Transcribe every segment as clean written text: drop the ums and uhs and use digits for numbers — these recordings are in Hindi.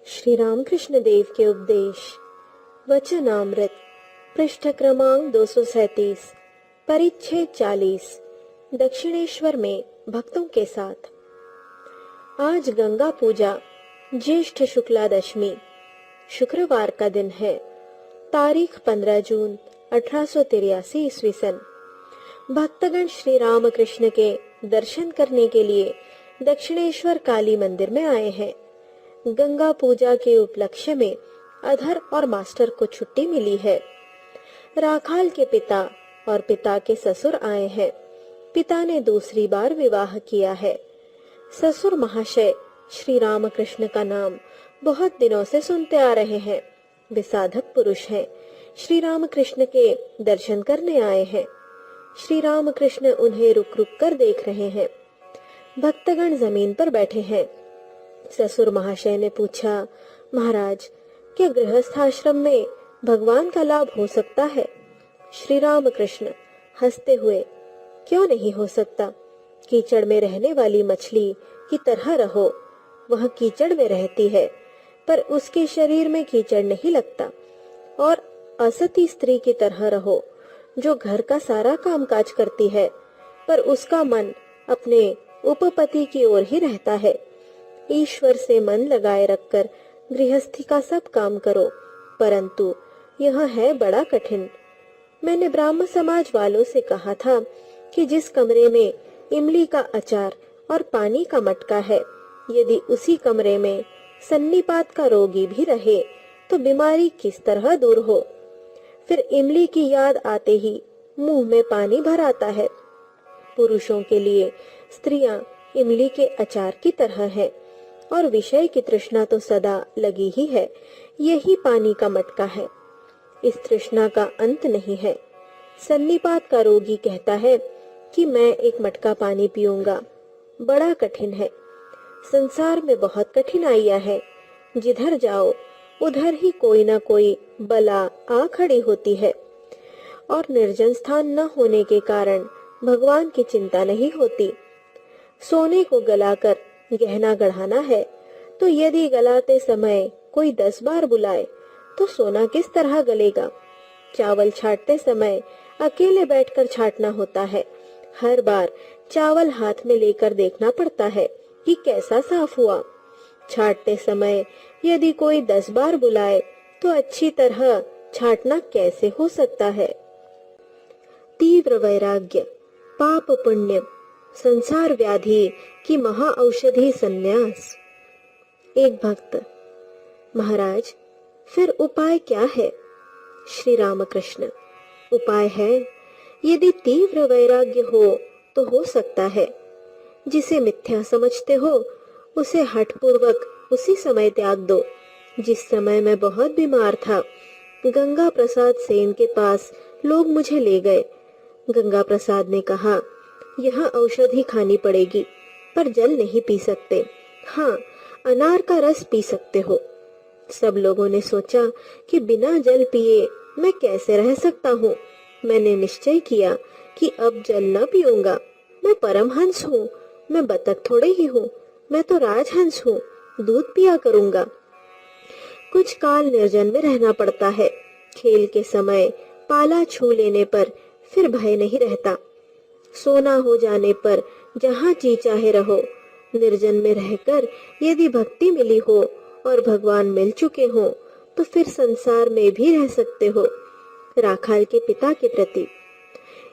श्री रामकृष्ण देव के उपदेश वचनामृत पृष्ठ क्रमांक 237 परिच्छेद 40 दक्षिणेश्वर में भक्तों के साथ। आज गंगा पूजा ज्येष्ठ शुक्ला दशमी शुक्रवार का दिन है। तारीख 15 जून 1883 ईस्वी सन। भक्तगण श्री रामकृष्ण के दर्शन करने के लिए दक्षिणेश्वर काली मंदिर में आए हैं। गंगा पूजा के उपलक्ष्य में अधर और मास्टर को छुट्टी मिली है। राखाल के पिता और पिता के ससुर आए हैं। पिता ने दूसरी बार विवाह किया है। ससुर महाशय श्री रामकृष्ण का नाम बहुत दिनों से सुनते आ रहे हैं। वे साधक पुरुष हैं। श्री रामकृष्ण के दर्शन करने आए हैं। श्री रामकृष्ण उन्हें रुक रुक कर देख रहे हैं। भक्तगण जमीन पर बैठे हैं। ससुर महाशय ने पूछा, महाराज, क्या गृहस्थ आश्रम में भगवान का लाभ हो सकता है? श्री रामकृष्ण हंसते हुए, क्यों नहीं हो सकता? कीचड़ में रहने वाली मछली की तरह रहो। वह कीचड़ में रहती है पर उसके शरीर में कीचड़ नहीं लगता। और असती स्त्री की तरह रहो जो घर का सारा कामकाज करती है पर उसका मन अपने उपपति की ओर ही रहता है। ईश्वर से मन लगाए रखकर गृहस्थी का सब काम करो, परंतु यह है बड़ा कठिन। मैंने ब्राह्मण समाज वालों से कहा था कि जिस कमरे में इमली का अचार और पानी का मटका है, यदि उसी कमरे में सन्नीपात का रोगी भी रहे तो बीमारी किस तरह दूर हो। फिर इमली की याद आते ही मुंह में पानी भर आता है। पुरुषों के लिए स्त्रियां इमली के अचार की तरह है और विषय की तृष्णा तो सदा लगी ही है। यही पानी का मटका है। इस तृष्णा का अंत नहीं है। सन्नीपात का रोगी कहता है कि मैं एक मटका पानी पीऊंगा। बड़ा कठिन है। संसार में बहुत कठिनाइयां है। जिधर जाओ उधर ही कोई ना कोई बला आ खड़ी होती है। और निर्जन स्थान न होने के कारण भगवान की चिंता नहीं होती। सोने को गलाकर गहना गढ़ाना है तो यदि गलाते समय कोई 10 बार बुलाए तो सोना किस तरह गलेगा? चावल छाटते समय अकेले बैठकर छाटना होता है। हर बार चावल हाथ में लेकर देखना पड़ता है कि कैसा साफ हुआ। छाटते समय यदि कोई 10 बार बुलाए तो अच्छी तरह छाटना कैसे हो सकता है? तीव्र वैराग्य, पाप पुण्य, संसार व्याधि की महा औषधि संन्यास। एक भक्त, महाराज, फिर उपाय क्या है? श्री रामकृष्ण, उपाय है, यदि तीव्र वैराग्य हो तो हो सकता है। जिसे मिथ्या समझते हो उसे हठपूर्वक उसी समय त्याग दो। जिस समय मैं बहुत बीमार था, गंगा प्रसाद सेन के पास लोग मुझे ले गए। गंगा प्रसाद ने कहा, यह औषधि खानी पड़ेगी पर जल नहीं पी सकते। हाँ, अनार का रस पी सकते हो। सब लोगों ने सोचा कि बिना जल पिए मैं कैसे रह सकता हूँ। मैंने निश्चय किया कि अब जल न पीऊंगा। मैं परमहंस हूँ, मैं बतख थोड़े ही हूँ, मैं तो राजहंस हूँ, दूध पिया करूंगा। कुछ काल निर्जन में रहना पड़ता है। खेल के समय पाला छू लेने पर फिर भय नहीं रहता। सोना हो जाने पर जहाँ जी चाहे रहो। निर्जन में रहकर यदि भक्ति मिली हो और भगवान मिल चुके हो तो फिर संसार में भी रह सकते हो। राखाल के पिता के प्रति।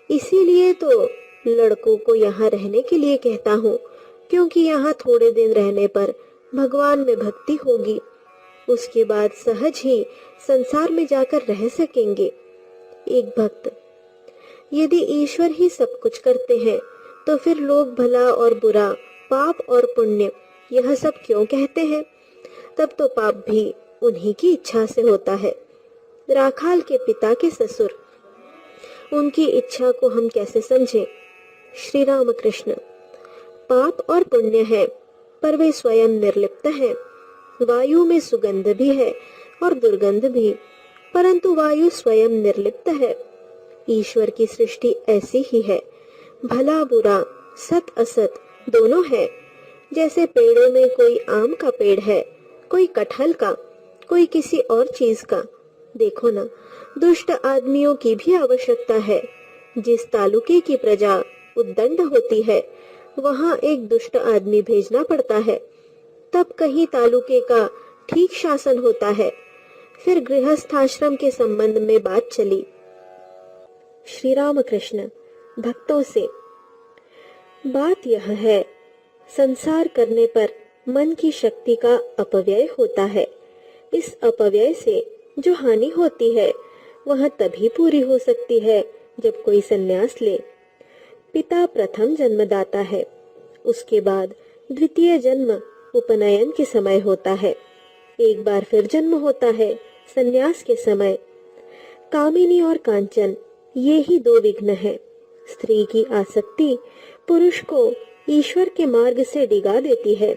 इसीलिए तो लड़कों को यहाँ रहने के लिए कहता हूँ, क्योंकि यहाँ थोड़े दिन रहने पर भगवान में भक्ति होगी। उसके बाद सहज ही संसार में जाकर रह सकेंगे। एक भक्त, यदि ईश्वर ही सब कुछ करते हैं तो फिर लोग भला और बुरा, पाप और पुण्य यह सब क्यों कहते हैं? तब तो पाप भी उन्हीं की इच्छा से होता है। राखाल के पिता के ससुर, उनकी इच्छा को हम कैसे समझें? श्री रामकृष्ण, पाप और पुण्य है पर वे स्वयं निर्लिप्त हैं। वायु में सुगंध भी है और दुर्गंध भी, परंतु वायु स्वयं निर्लिप्त है। ईश्वर की सृष्टि ऐसी ही है। भला बुरा, सत असत दोनों है। जैसे पेड़ों में कोई आम का पेड़ है कोई कटहल का, कोई किसी और चीज का। देखो ना, दुष्ट आदमियों की भी आवश्यकता है। जिस तालुके की प्रजा उद्दंड होती है, वहां एक दुष्ट आदमी भेजना पड़ता है, तब कहीं तालुके का ठीक शासन होता है। फिर गृहस्थाश्रम के संबंध में बात चली। श्री रामकृष्ण भक्तों से, बात यह है, संसार करने पर मन की शक्ति का अपव्यय होता है। इस अपव्यय से जो हानि होती है वह तभी पूरी हो सकती है जब कोई संन्यास ले। पिता प्रथम जन्मदाता है, उसके बाद द्वितीय जन्म उपनयन के समय होता है, एक बार फिर जन्म होता है संन्यास के समय। कामिनी और कांचन, ये ही दो विघ्न है। स्त्री की आसक्ति पुरुष को ईश्वर के मार्ग से डिगा देती है।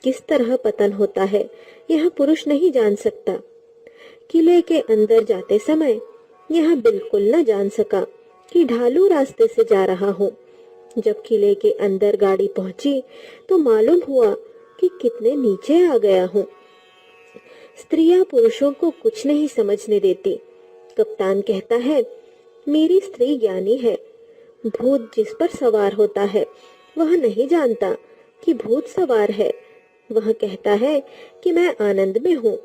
किस तरह पतन होता है यह पुरुष नहीं जान सकता। किले के अंदर जाते समय यह बिल्कुल न जान सका कि ढालू रास्ते से जा रहा हूँ। जब किले के अंदर गाड़ी पहुंची तो मालूम हुआ कि कितने नीचे आ गया हूँ। स्त्रियां पुरुषों को कुछ नहीं समझने देती। कप्तान कहता है, मेरी स्त्री ज्ञानी है। भूत जिस पर सवार होता है वह नहीं जानता कि भूत सवार है। वह कहता है कि मैं आनंद में हूँ।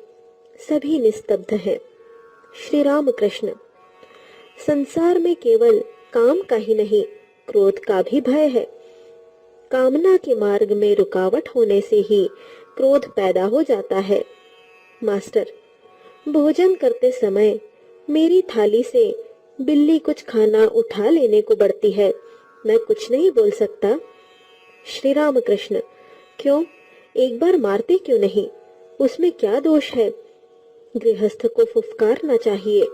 सभी निस्तब्ध हैं। श्री रामकृष्ण, संसार में केवल काम का ही नहीं, क्रोध का भी भय है। कामना के मार्ग में रुकावट होने से ही क्रोध पैदा हो जाता है। मास्टर, भोजन करते समय मेरी थाली से बिल्ली कुछ खाना उठा लेने को बढ़ती है, मैं कुछ नहीं बोल सकता। श्री रामकृष्ण, क्यों? एक बार मारते क्यों नहीं? उसमें क्या दोष है? गृहस्थ को फुफकारना चाहिए,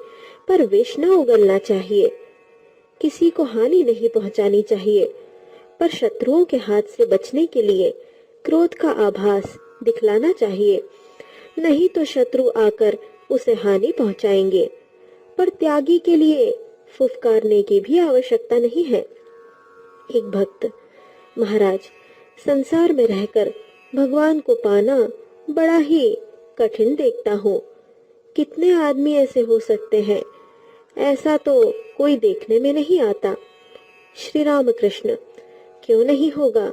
पर विष न उगलना चाहिए। किसी को हानि नहीं पहुंचानी चाहिए, पर शत्रुओं के हाथ से बचने के लिए क्रोध का आभास दिखलाना चाहिए, नहीं तो शत्रु आकर उसे हानि पहुंचाएंगे। पर त्यागी के लिए फुफकारने की भी आवश्यकता नहीं है। एक भक्त, महाराज, संसार में रहकर भगवान को पाना बड़ा ही कठिन देखता हूँ। कितने आदमी ऐसे हो सकते हैं? ऐसा तो कोई देखने में नहीं आता। श्री रामकृष्ण, क्यों नहीं होगा?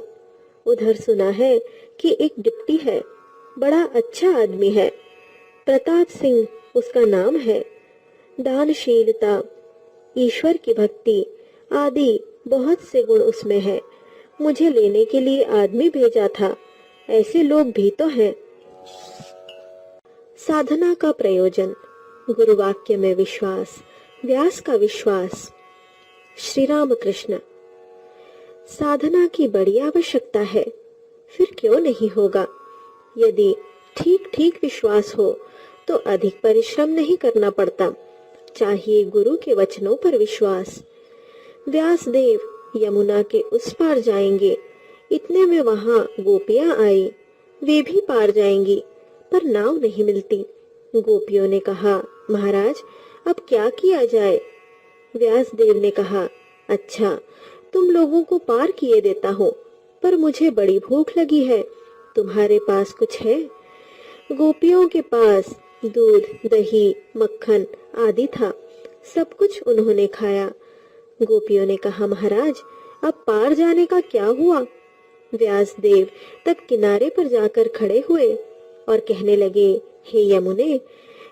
उधर सुना है कि एक डिप्टी है, बड़ा अच्छा आदमी है, प्रताप सिंह उसका नाम है। दानशीलता, ईश्वर की भक्ति आदि बहुत से गुण उसमें है। मुझे लेने के लिए आदमी भेजा था। ऐसे लोग भी तो हैं। साधना का प्रयोजन, गुरुवाक्य में विश्वास, व्यास का विश्वास। श्री रामकृष्ण, साधना की बड़ी आवश्यकता है, फिर क्यों नहीं होगा? यदि ठीक ठीक विश्वास हो तो अधिक परिश्रम नहीं करना पड़ता। चाहिए गुरु के वचनों पर विश्वास। व्यास देव यमुना के उस पार जाएंगे, इतने में वहां गोपियां आई। वे भी पार जाएंगी, पर नाव नहीं मिलती। गोपियों ने कहा, महाराज अब क्या किया जाए? व्यास देव ने कहा, अच्छा, तुम लोगों को पार किए देता हूँ, पर मुझे बड़ी भूख लगी है। तुम्हारे पास कुछ है? गोपियों के पास दूध, दही, मक्खन आदि था। सब कुछ उन्होंने खाया। गोपियों ने कहा, महाराज अब पार जाने का क्या हुआ? व्यास देव तब किनारे पर जाकर खड़े हुए और कहने लगे, हे यमुने,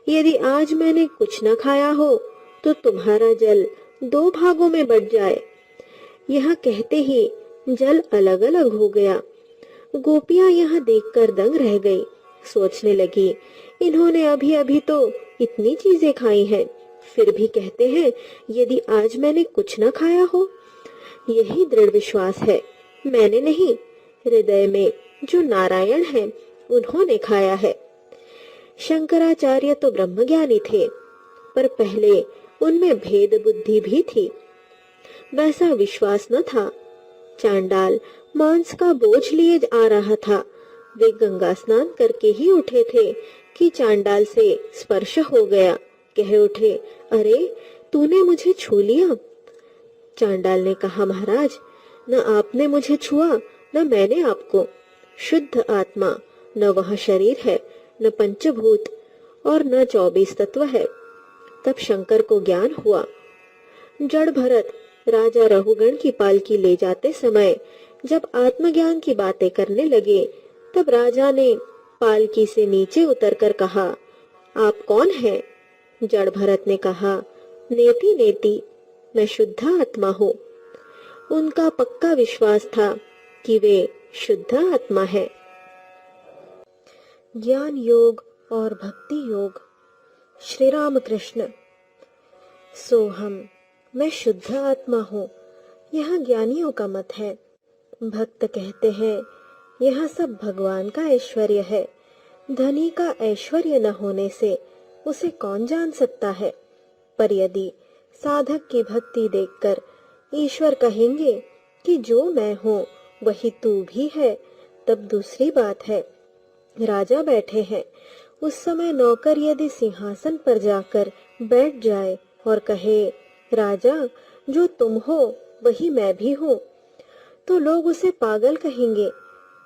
यदि आज मैंने कुछ न खाया हो तो तुम्हारा जल 2 भागों में बट जाए। यह कहते ही जल अलग अलग हो गया। गोपियां यह देखकर दंग रह गई। सोचने लगी, इन्होंने अभी अभी तो इतनी चीजें खाई हैं, फिर भी कहते हैं यदि आज मैंने कुछ न खाया हो। यही दृढ़ विश्वास है, मैंने नहीं। हृदय में जो नारायण है उन्होंने खाया है। शंकराचार्य तो ब्रह्मज्ञानी थे, पर पहले उनमें भेद बुद्धि भी थी, वैसा विश्वास न था। चांडाल मांस का बोझ लिए आ रहा था। वे गंगा स्नान करके ही उठे थे कि चांडाल से स्पर्श हो गया। कह उठे, अरे तूने मुझे छू लिया। चांडाल ने कहा, महाराज न आपने मुझे छुआ न मैंने आपको। शुद्ध आत्मा, न वह शरीर है न पंचभूत और न 24 तत्व है। तब शंकर को ज्ञान हुआ। जड़ भरत राजा रहुगण की पालकी ले जाते समय जब आत्मज्ञान की बातें करने लगे, तब राजा ने पालकी से नीचे उतरकर कहा, आप कौन हैं? जड़ भरत ने कहा, नेति नेति, मैं शुद्ध आत्मा हूँ। उनका पक्का विश्वास था कि वे शुद्ध आत्मा है। ज्ञान योग और भक्ति योग। श्री राम कृष्ण। सोहम, मैं शुद्ध आत्मा हूँ, यह ज्ञानियों का मत है। भक्त कहते हैं यह सब भगवान का ऐश्वर्य है। धनी का ऐश्वर्य न होने से उसे कौन जान सकता है। पर यदि साधक की भक्ति देखकर ईश्वर कहेंगे कि जो मैं हूँ वही तू भी है, तब दूसरी बात है। राजा बैठे हैं, उस समय नौकर यदि सिंहासन पर जाकर बैठ जाए और कहे, राजा जो तुम हो वही मैं भी हूँ, तो लोग उसे पागल कहेंगे।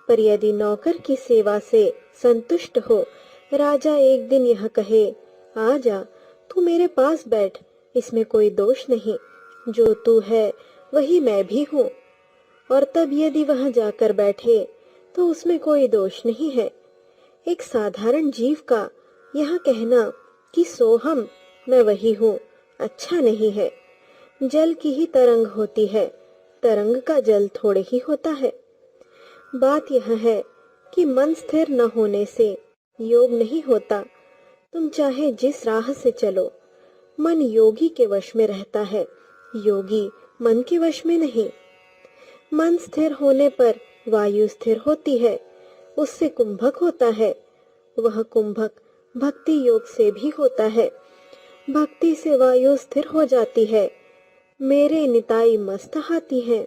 पर यदि नौकर की सेवा से संतुष्ट हो राजा एक दिन यह कहे, आ जा तू मेरे पास बैठ, इसमें कोई दोष नहीं, जो तू है वही मैं भी हूँ, और तब यदि वह जाकर बैठे तो उसमें कोई दोष नहीं है। एक साधारण जीव का यह कहना कि सोहम, मैं वही हूँ, अच्छा नहीं है। जल की ही तरंग होती है, तरंग का जल थोड़े ही होता है। बात यह है कि मन स्थिर न होने से योग नहीं होता। तुम चाहे जिस राह से चलो, मन योगी के वश में रहता है, योगी मन के वश में नहीं। मन स्थिर होने पर वायु स्थिर होती है, उससे कुंभक होता है। वह कुंभक भक्ति योग से भी होता है। भक्ति से वायु स्थिर हो जाती है। मेरे निताई मस्त हाथी हैं,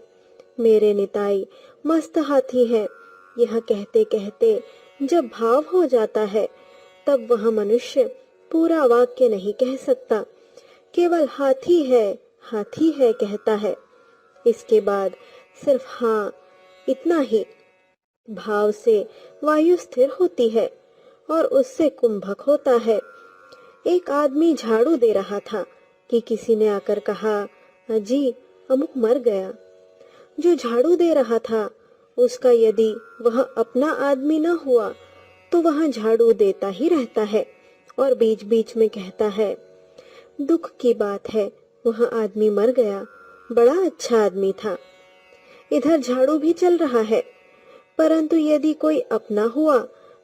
मेरे निताई मस्त हाथी हैं, यह कहते कहते जब भाव हो जाता है तब वह मनुष्य पूरा वाक्य नहीं कह सकता, केवल हाथी है कहता है। इसके बाद सिर्फ हाँ इतना ही। भाव से वायु स्थिर होती है और उससे कुंभक होता है। एक आदमी झाड़ू दे रहा था कि किसी ने आकर कहा, अजी अमुक मर गया। जो झाड़ू दे रहा था उसका यदि वह अपना आदमी न हुआ तो वह झाड़ू देता ही रहता है और बीच बीच में कहता है, दुख की बात है वह आदमी मर गया, बड़ा अच्छा आदमी था। इधर झाड़ू भी चल रहा है, परंतु यदि कोई अपना हुआ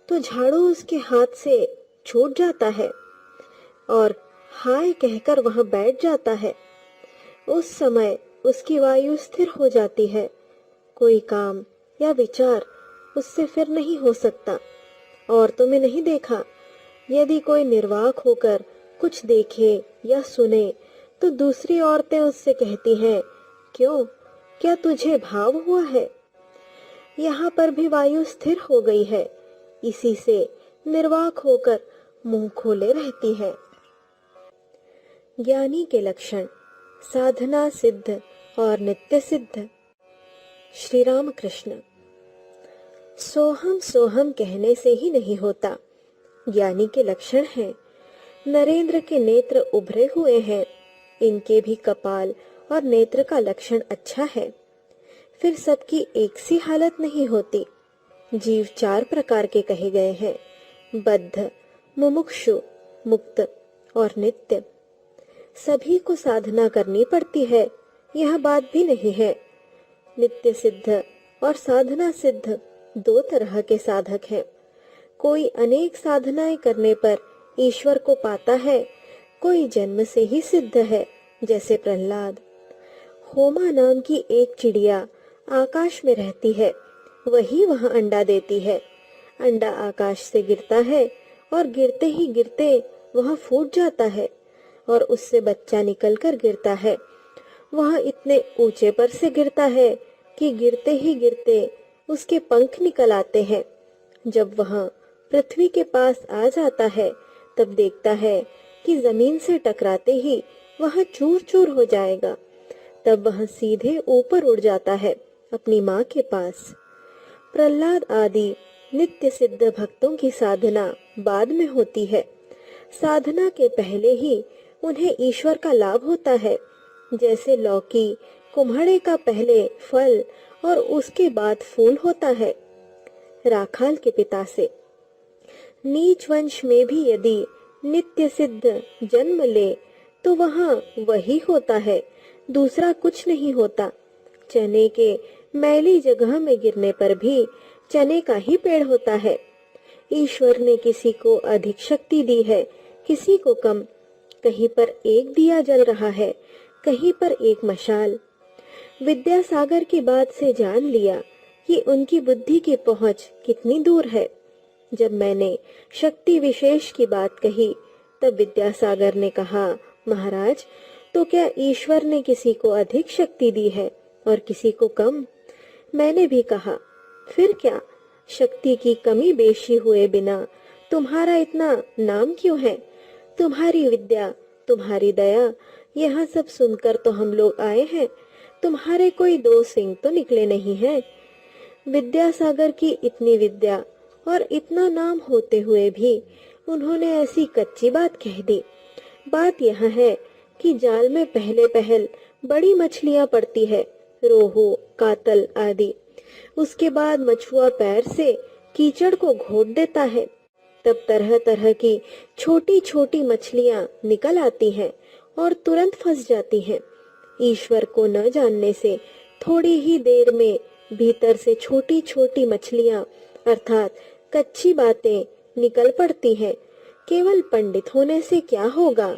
तो झाड़ू उसके हाथ से छूट जाता है और हाय कहकर वह बैठ जाता है। उस समय उसकी वायु स्थिर हो जाती है। कोई काम या विचार उससे फिर नहीं हो सकता। औरतों में नहीं देखा, यदि कोई निर्वाक होकर कुछ देखे या सुने तो दूसरी औरतें उससे कहती हैं, क्यों, क्या तुझे भाव हुआ है? यहाँ पर भी वायु स्थिर हो गई है, इसी से निर्वाक होकर मुंह खोले रहती है। ज्ञानी के लक्षण। साधना सिद्ध और नित्य सिद्ध। श्री राम कृष्ण। सोहम सोहम कहने से ही नहीं होता, ज्ञानी के लक्षण हैं। नरेंद्र के नेत्र उभरे हुए हैं, इनके भी कपाल और नेत्र का लक्षण अच्छा है। फिर सबकी एक सी हालत नहीं होती। जीव 4 प्रकार के कहे गए हैं, बद्ध, मुमुक्षु, मुक्त और नित्य। सभी को साधना करनी पड़ती है, यह बात भी नहीं है। नित्य सिद्ध और साधना सिद्ध 2 तरह के साधक हैं। कोई अनेक साधनाएं करने पर ईश्वर को पाता है, कोई जन्म से ही सिद्ध है, जैसे प्रहलाद। होमा नाम की एक चिड़िया आकाश में रहती है, वही वहां अंडा देती है। अंडा आकाश से गिरता है और गिरते ही गिरते वह फूट जाता है और उससे बच्चा निकलकर गिरता है। वह इतने ऊंचे पर से गिरता है कि गिरते ही गिरते उसके पंख निकल आते हैं। जब वह पृथ्वी के पास आ जाता है तब देखता है कि जमीन से टकराते ही वह चूर चूर हो जाएगा। तब वह सीधे ऊपर उड़ जाता है अपनी माँ के पास। प्रहलाद आदि नित्य सिद्ध भक्तों की साधना बाद में होती है। साधना के पहले ही उन्हें ईश्वर का लाभ होता है। जैसे लौकी कुम्हड़े का पहले फल और उसके बाद फूल होता है। राखाल के पिता से। नीच वंश में भी यदि नित्य सिद्ध जन्म ले तो वहाँ वही होता है, दूसरा कुछ नहीं होता। चने के मैली जगह में गिरने पर भी चने का ही पेड़ होता है। ईश्वर ने किसी को अधिक शक्ति दी है, किसी को कम। कहीं पर एक दिया जल रहा है, कहीं पर एक मशाल। विद्यासागर की बात से जान लिया कि उनकी बुद्धि की पहुंच कितनी दूर है। जब मैंने शक्ति विशेष की बात कही तब विद्यासागर ने कहा, महाराज, तो क्या ईश्वर ने किसी को अधिक शक्ति दी है और किसी को कम? मैंने भी कहा, फिर क्या, शक्ति की कमी बेशी हुए बिना तुम्हारा इतना नाम क्यों है? तुम्हारी विद्या, तुम्हारी दया, यहाँ सब सुनकर तो हम लोग आए हैं। तुम्हारे कोई दो सिंह तो निकले नहीं हैं। विद्यासागर की इतनी विद्या और इतना नाम होते हुए भी उन्होंने ऐसी कच्ची बात कह दी। बात यह है कि जाल में पहले पहल बड़ी मछलियां पड़ती है, रोहू, कातल आदि। उसके बाद मछुआ पैर से कीचड़ को घोट देता है। तब तरह तरह की छोटी छोटी मछलियां निकल आती हैं और तुरंत फंस जाती हैं। ईश्वर को न जानने से थोड़ी ही देर में भीतर से छोटी छोटी मछलियां अर्थात कच्ची बातें निकल पड़ती हैं। केवल पंडित होने से क्या होगा?